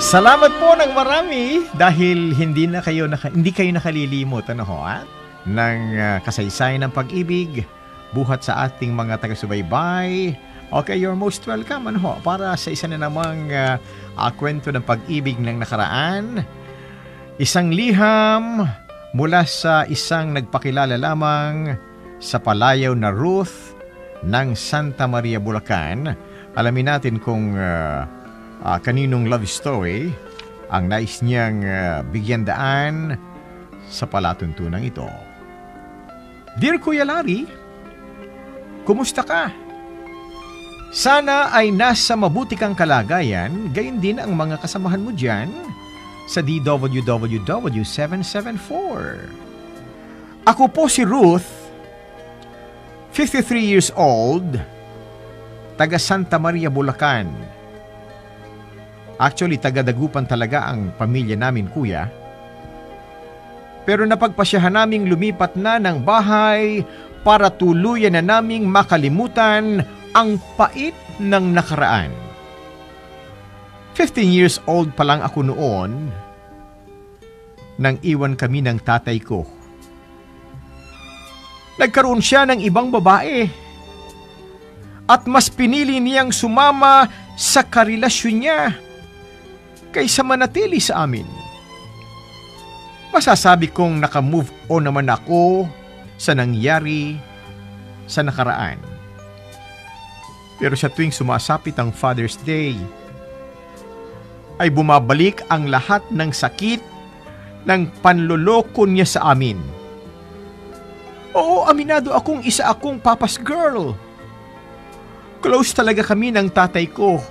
Salamat po ng marami dahil hindi kayo nakalilimot ng kasaysayan ng pag-ibig buhat sa ating mga taga-subaybay. Okay, you're most welcome para sa isa na namang kwento ng pag-ibig ng nakaraan. Isang liham mula sa isang nagpakilala lamang sa palayaw na Ruth ng Santa Maria, Bulacan. Alamin natin kung kaninong love story ang nais niyang bigyan daan sa palatuntunan ito. Dear Kuya Larry, kumusta ka? Sana ay nasa mabuti kang kalagayan, gayon din ang mga kasamahan mo dyan sa DWWW 774. Ako po si Ruth, 53 years old, taga Santa Maria, Bulacan. Actually, taga-Dagupan talaga ang pamilya namin, kuya. Pero napagpasyahan naming lumipat na ng bahay para tuluyan na naming makalimutan ang pait ng nakaraan. 15 years old pa lang ako noon nang iwan kami ng tatay ko. Nagkaroon siya ng ibang babae at mas pinili niyang sumama sa karelasyon niya kaysa manatili sa amin. Masasabi kong naka-move on naman ako sa nangyari sa nakaraan. Pero sa tuwing sumasapit ang Father's Day, ay bumabalik ang lahat ng sakit ng panloloko niya sa amin. Oo, aminado akong isa akong papa's girl. Close talaga kami ng tatay ko.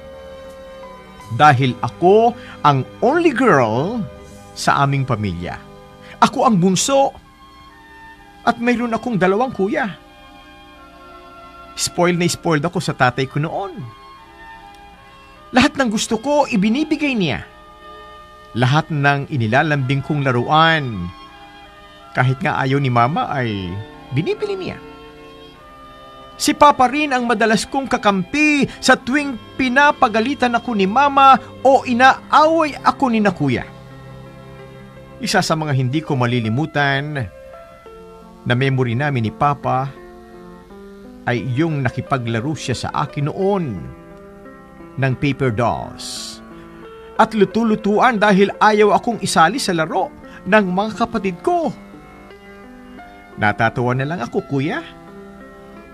Dahil ako ang only girl sa aming pamilya. Ako ang bunso. At mayroon akong 2 kuya. Spoiled ako sa tatay ko noon. Lahat ng gusto ko, ibinibigay niya. Lahat ng inilalambing kong laruan, kahit nga ayaw ni mama ay binibili niya. Si Papa rin ang madalas kong kakampi sa tuwing pinapagalitan ako ni Mama o inaaway ako ni na Kuya. Isa sa mga hindi ko malilimutan na memory namin ni Papa ay yung nakipaglaro siya sa akin noon ng paper dolls. At luto-lutuan dahil ayaw akong isali sa laro ng mga kapatid ko. Natatawa na lang ako, Kuya,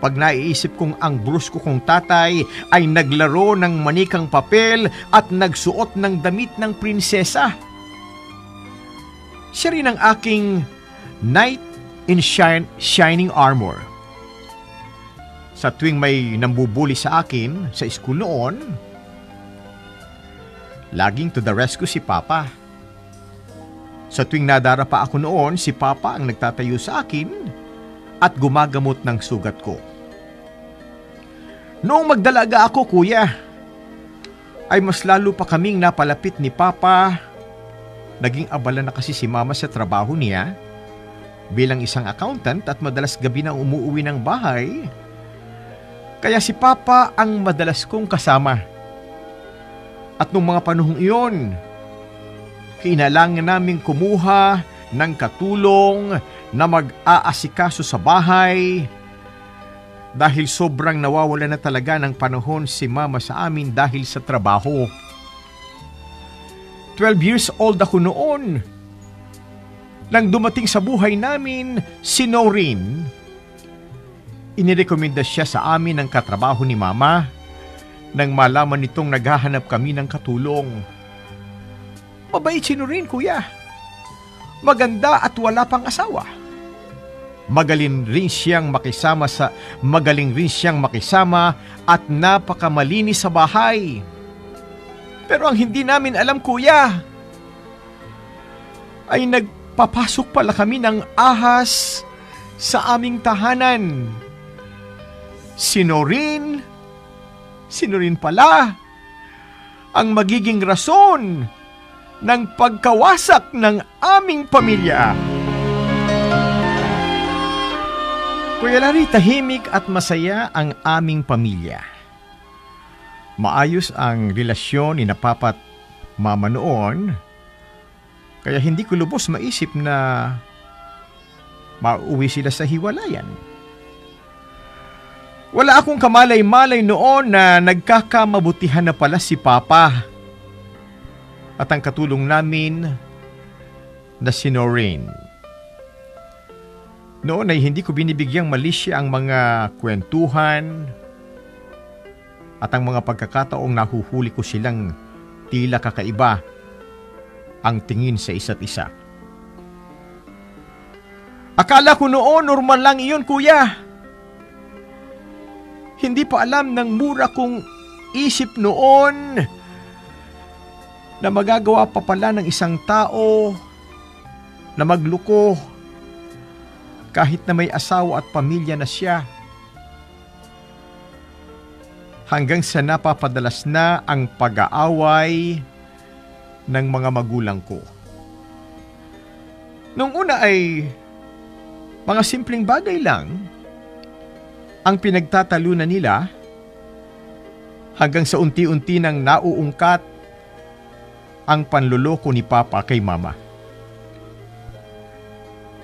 pag naiisip kong ang brusko kong tatay ay naglaro ng manikang papel at nagsuot ng damit ng prinsesa. Siya rin ang aking knight in shining armor. Sa tuwing may nambubuli sa akin sa school noon, laging to the rescue si Papa. Sa tuwing nadara pa ako noon, si Papa ang nagtatayo sa akin at gumagamot ng sugat ko. Noong magdalaga ako, Kuya, ay mas lalo pa kaming napalapit ni Papa. Naging abala na kasi si Mama sa trabaho niya bilang isang accountant at madalas gabi na umuuwi ng bahay. Kaya si Papa ang madalas kong kasama. At nung mga panahong iyon, kailangan naming kumuha ng katulong na mag-aasikaso sa bahay dahil sobrang nawawala na talaga ng panahon si Mama sa amin dahil sa trabaho. 12 years old ako noon nang dumating sa buhay namin si Noreen. Inirekomenda siya sa amin ng katrabaho ni Mama nang malaman nitong naghahanap kami ng katulong. Mabait si Noreen, Kuya. Maganda at wala pang asawa. Magaling rin siyang makisama at napakamalinis sa bahay. Pero ang hindi namin alam, Kuya, ay nagpapasok pala kami ng ahas sa aming tahanan. Si Noreen pala ang magiging rason ng pagkawasak ng aming pamilya. Kuya Larry, tahimik at masaya ang aming pamilya. Maayos ang relasyon ni na Papa at mama noon, kaya hindi ko lubos maisip na mauwi sila sa hiwalayan. Wala akong kamalay-malay noon na nagkakamabutihan na pala si Papa at ang katulong namin na si Noreen. Noon ay hindi ko binibigyang malisya ang mga kwentuhan at ang mga pagkakataong nahuhuli ko silang tila kakaiba ang tingin sa isa't isa. Akala ko noon normal lang iyon, kuya. Hindi pa alam ng mura kong isip noon na magagawa pa pala ng isang tao na magloko kahit na may asawa at pamilya na siya. Hanggang sa napapadalas na ang pag-aaway ng mga magulang ko. Nung una ay mga simpleng bagay lang ang pinagtatalunan nila hanggang sa unti-unti nang nauungkat ang panloloko ni Papa kay Mama.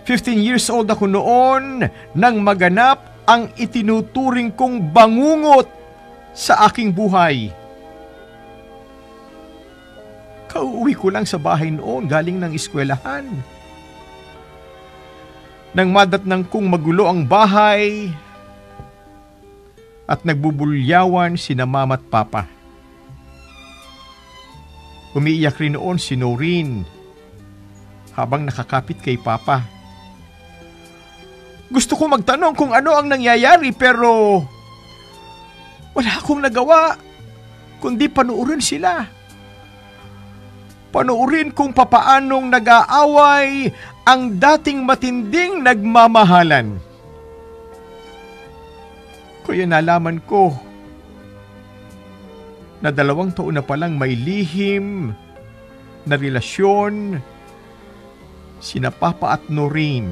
15 years old ako noon nang maganap ang itinuturing kong bangungot sa aking buhay. Kauuwi ko lang sa bahay noon galing ng eskwelahan. Nang madatnang kong magulo ang bahay at nagbubulyawan sina Mama at Papa. Umiiyak rin noon si Noreen habang nakakapit kay Papa. Gusto ko magtanong kung ano ang nangyayari pero wala akong nagawa kundi panuurin sila. Panuurin kung papaanong nag-aaway ang dating matinding nagmamahalan. Kaya nalaman ko na 2 taon na palang may lihim na relasyon sina Papa at Noreen.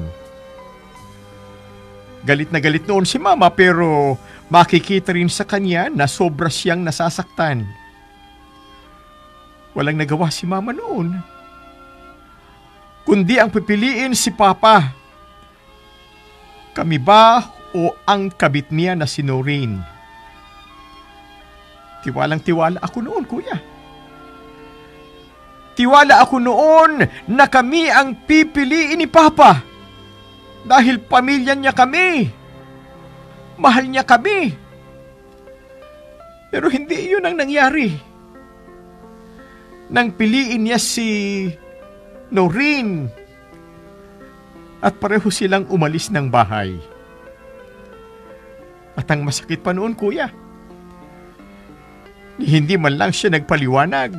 Galit na galit noon si Mama pero makikita rin sa kanya na sobra siyang nasasaktan. Walang nagawa si Mama noon, kundi ang pipiliin si Papa. Kami ba o ang kabit niya na si Noreen? Tiwalang-tiwala ako noon, kuya. Tiwala ako noon na kami ang pipiliin ni Papa. Dahil pamilya niya kami. Mahal niya kami. Pero hindi iyon ang nangyari. Nang piliin niya si Noreen at pareho silang umalis ng bahay. At ang masakit pa noon, kuya, hindi man lang siya nagpaliwanag.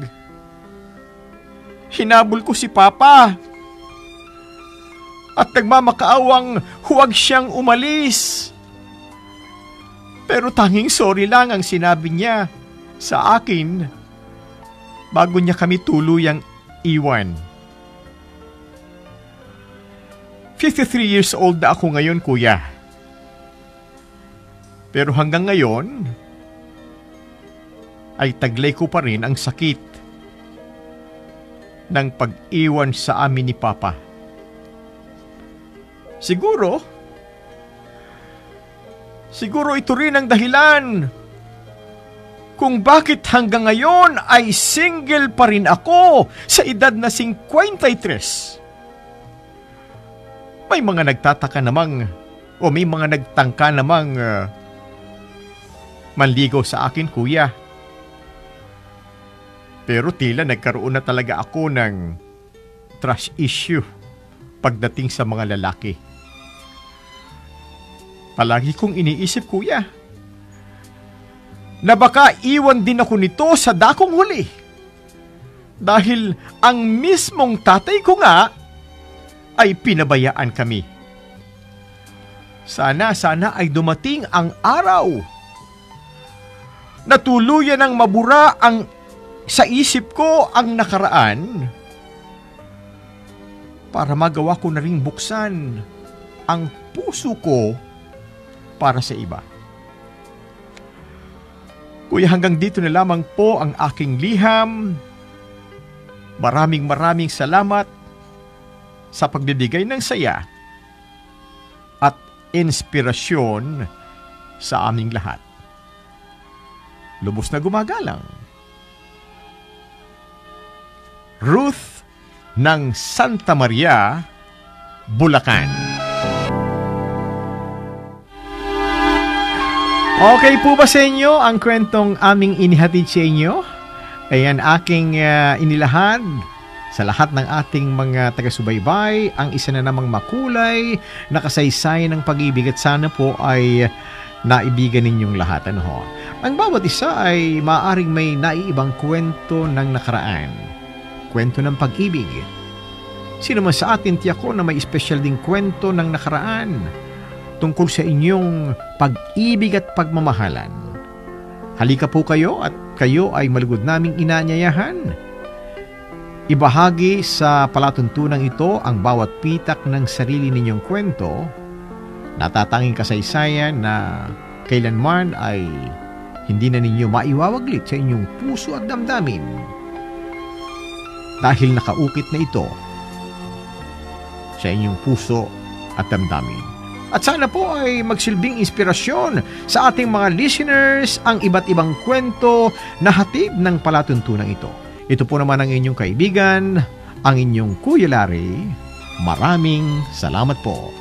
Hinabol ko si Papa at nagmamakaawang huwag siyang umalis. Pero tanging sorry lang ang sinabi niya sa akin bago niya kami tuluyang iwan. 53 years old na ako ngayon, kuya. Pero hanggang ngayon ay taglay ko pa rin ang sakit ng pag-iwan sa amin ni Papa. Siguro ito rin ang dahilan kung bakit hanggang ngayon ay single pa rin ako sa edad na 53. May mga nagtataka namang o may mga nagtangka namang manligaw sa akin, kuya. Pero tila nagkaroon na talaga ako ng trust issue pagdating sa mga lalaki. Palagi kong iniisip, kuya, na baka iwan din ako nito sa dakong huli. Dahil ang mismong tatay ko nga ay pinabayaan kami. Sana ay dumating ang araw na tuluyan ng mabura ang sa isip ko ang nakaraan para magawa ko na ring buksan ang puso ko para sa iba. Kuya, hanggang dito na lamang po ang aking liham Maraming salamat sa pagbibigay ng saya at inspirasyon sa aming lahat. Lubos na gumagalang. Ruth ng Santa Maria, Bulacan. Okay po ba sa inyo ang kwentong aming inihatid sa inyo? Ayan, aking inilahad sa lahat ng ating mga taga-subaybay ang isa na namang makulay na kasaysayan ng pag-ibig at sana po ay naibigan ninyong lahat. Ano ho? Ang bawat isa ay maaaring may naiibang kwento ng nakaraan. Kwento ng pag-ibig. Sino man sa atin tiyak ko na may espesyal ding kwento ng nakaraan tungkol sa inyong pag-ibig at pagmamahalan. Halika po kayo at kayo ay malugod naming inanyayahan. Ibahagi sa palatuntunang ito ang bawat pitak ng sarili ninyong kwento, natatanging kasaysayan na kailanman ay hindi na ninyo maiwawaglit sa inyong puso at damdamin. Dahil nakaukit na ito sa inyong puso at damdamin. At sana po ay magsilbing inspirasyon sa ating mga listeners ang iba't ibang kwento na hatid ng palatuntunang ito. Ito po naman ang inyong kaibigan, ang inyong Kuya Larry. Maraming salamat po.